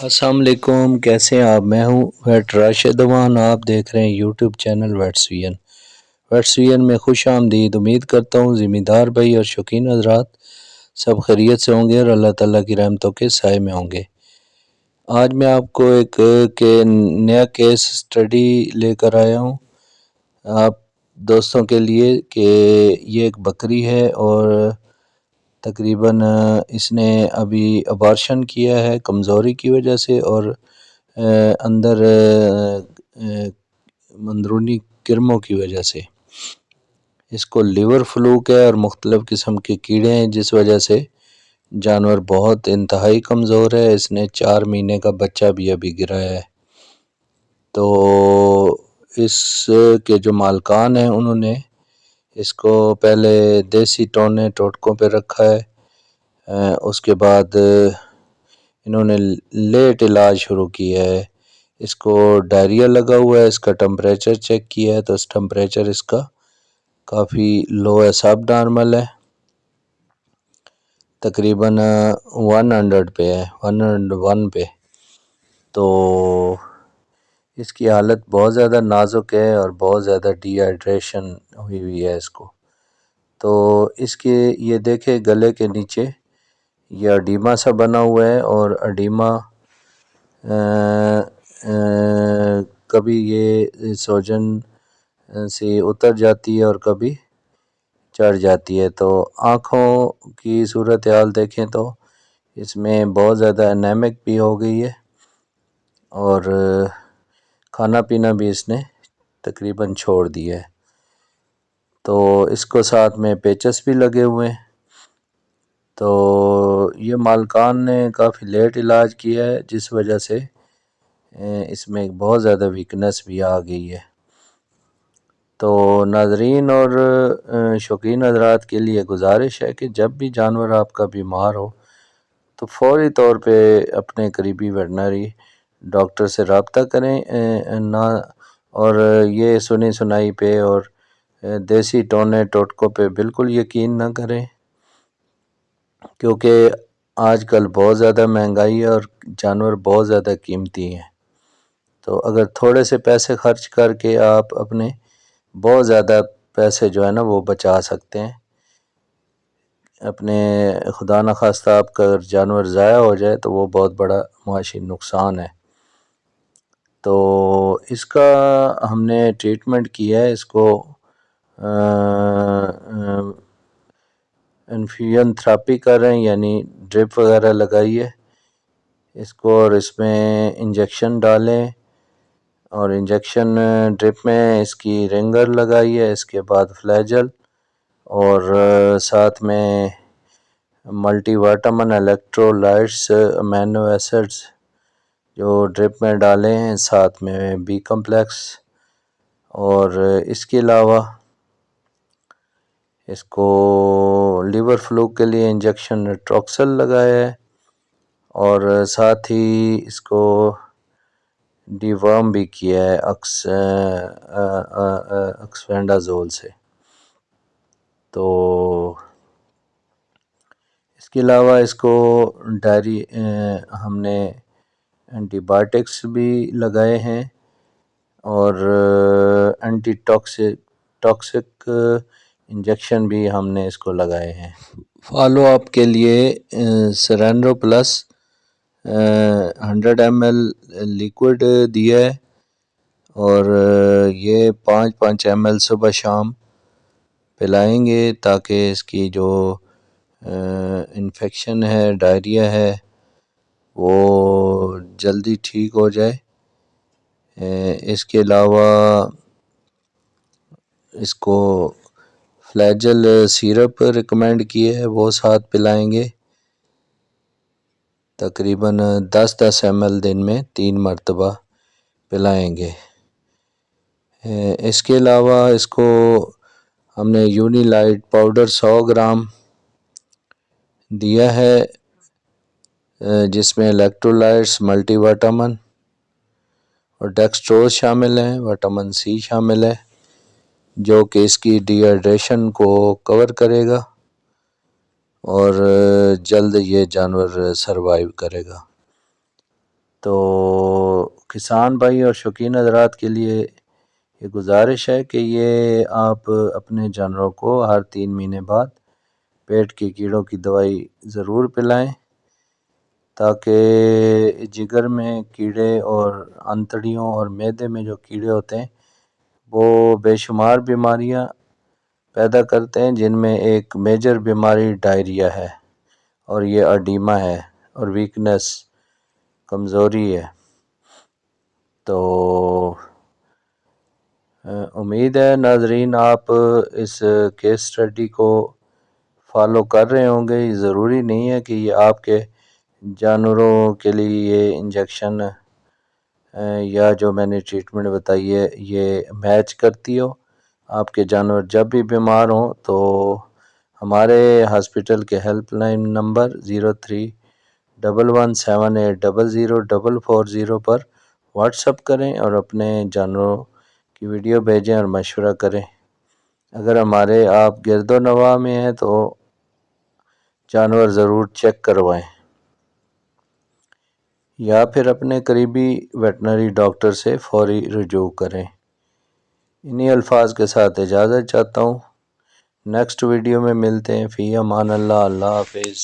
السلام علیکم، کیسے ہیں آپ؟ میں ہوں ویٹ راشد اوان، آپ دیکھ رہے ہیں یوٹیوب چینل ویٹس وی این میں خوش آمدید۔ امید کرتا ہوں ذمہ دار بھائی اور شوقین حضرات سب خیریت سے ہوں گے اور اللہ تعالیٰ کی رحمتوں کے سائے میں ہوں گے۔ آج میں آپ کو ایک نیا کیس اسٹڈی لے کر آیا ہوں آپ دوستوں کے لیے کہ یہ ایک بکری ہے اور تقریباً اس نے ابھی ابارشن کیا ہے کمزوری کی وجہ سے اور اندر اندرونی کرموں کی وجہ سے اس کو لیور فلوک ہے اور مختلف قسم کے کیڑے ہیں، جس وجہ سے جانور بہت انتہائی کمزور ہے۔ اس نے 4 مہینے کا بچہ بھی ابھی گرایا ہے۔ تو اس کے جو مالکان ہیں انہوں نے اس کو پہلے دیسی ٹوٹکوں پہ رکھا ہے، اس کے بعد انہوں نے لیٹ علاج شروع کیا ہے۔ اس کو ڈائریا لگا ہوا ہے، اس کا ٹمپریچر چیک کیا ہے تو اس ٹمپریچر اس کا کافی لو ہے، سب نارمل ہے، تقریباً 100 پہ ہے، 101 پہ۔ تو اس کی حالت بہت زیادہ نازک ہے اور بہت زیادہ ڈی ہائیڈریشن ہوئی ہے اس کو۔ تو اس کے یہ دیکھے گلے کے نیچے یہ اڈیما سا بنا ہوا ہے اور اڈیما کبھی یہ سوجن سے اتر جاتی ہے اور کبھی چڑھ جاتی ہے۔ تو آنکھوں کی صورتحال دیکھیں تو اس میں بہت زیادہ انیمک بھی ہو گئی ہے اور کھانا پینا بھی اس نے تقریباً چھوڑ دیا ہے۔ تو اس کو ساتھ میں پیچس بھی لگے ہوئے ہیں۔ تو یہ مالکان نے کافی لیٹ علاج کیا ہے، جس وجہ سے اس میں بہت زیادہ ویکنس بھی آ گئی ہے۔ تو ناظرین اور شوقین حضرات کے لیے گزارش ہے کہ جب بھی جانور آپ کا بیمار ہو تو فوری طور پہ اپنے قریبی ویٹنری ڈاکٹر سے رابطہ کریں، نہ اور یہ سنی سنائی پہ اور دیسی ٹوٹکوں پہ بالکل یقین نہ کریں، کیونکہ آج کل بہت زیادہ مہنگائی ہے اور جانور بہت زیادہ قیمتی ہیں۔ تو اگر تھوڑے سے پیسے خرچ کر کے آپ اپنے بہت زیادہ پیسے جو ہے نا وہ بچا سکتے ہیں، اپنے خدا نخواستہ آپ کا اگر جانور ضائع ہو جائے تو وہ بہت بڑا معاشی نقصان ہے۔ تو اس کا ہم نے ٹریٹمنٹ کیا ہے، اس کو انفیوژن تھراپی کر رہے ہیں، یعنی ڈرپ وغیرہ لگائی ہے اس کو اور اس میں انجیکشن ڈالیں اور انجیکشن ڈرپ میں اس کی رنگر لگائی ہے، اس کے بعد فلیجل اور ساتھ میں multi vitamin electrolytes amino acids جو ڈرپ میں ڈالے ہیں، ساتھ میں بی کمپلیکس، اور اس کے علاوہ اس کو لیور فلو کے لیے انجیکشن ٹروکسل لگایا ہے اور ساتھ ہی اس کو ڈی ورم بھی کیا ہے اکسفینڈازول سے۔ تو اس کے علاوہ اس کو ہم نے اینٹی بائیوٹکس بھی لگائے ہیں اور اینٹی ٹاکسک انجیکشن بھی ہم نے اس کو لگائے ہیں۔ فالو اپ کے لیے سرینڈو پلس 100 ml لیکوڈ دیا ہے اور یہ 5 ml صبح شام پلائیں گے تاکہ اس کی جو انفیکشن ہے، ڈائریا ہے، وہ جلدی ٹھیک ہو جائے۔ اس کے علاوہ اس کو فلیجل سیرپ ریکمینڈ کیے ہے، وہ ساتھ پلائیں گے، تقریباً 10 ml دن میں 3 مرتبہ پلائیں گے۔ اس کے علاوہ اس کو ہم نے یونی لائٹ پاؤڈر 100 گرام دیا ہے، جس میں الیکٹرولائٹس، ملٹی وائٹامن اور ڈیکسٹروز شامل ہیں، وائٹامن سی شامل ہے، جو کہ اس کی ڈی ہائیڈریشن کو کور کرے گا اور جلد یہ جانور سروائیو کرے گا۔ تو کسان بھائی اور شوقین حضرات کے لیے یہ گزارش ہے کہ یہ آپ اپنے جانوروں کو ہر 3 مہینے بعد پیٹ کے کیڑوں کی دوائی ضرور پلائیں، تاکہ جگر میں کیڑے اور انتڑیوں اور معدے میں جو کیڑے ہوتے ہیں وہ بے شمار بیماریاں پیدا کرتے ہیں، جن میں ایک میجر بیماری ڈائریا ہے، اور یہ اڈیما ہے اور ویکنس، کمزوری ہے۔ تو امید ہے ناظرین آپ اس کیس اسٹڈی کو فالو کر رہے ہوں گے۔ یہ ضروری نہیں ہے کہ یہ آپ کے جانوروں کے لیے یہ انجیکشن یا جو میں نے ٹریٹمنٹ بتائی ہے یہ میچ کرتی ہو۔ آپ کے جانور جب بھی بیمار ہوں تو ہمارے ہاسپٹل کے ہیلپ لائن نمبر 0311780040 پر واٹس اپ کریں اور اپنے جانوروں کی ویڈیو بھیجیں اور مشورہ کریں۔ اگر ہمارے آپ گرد و نواح میں ہیں تو جانور ضرور چیک کروائیں، یا پھر اپنے قریبی ویٹنری ڈاکٹر سے فوری رجوع کریں۔ انہی الفاظ کے ساتھ اجازت چاہتا ہوں، نیکسٹ ویڈیو میں ملتے ہیں۔ فی امان اللہ، اللہ حافظ۔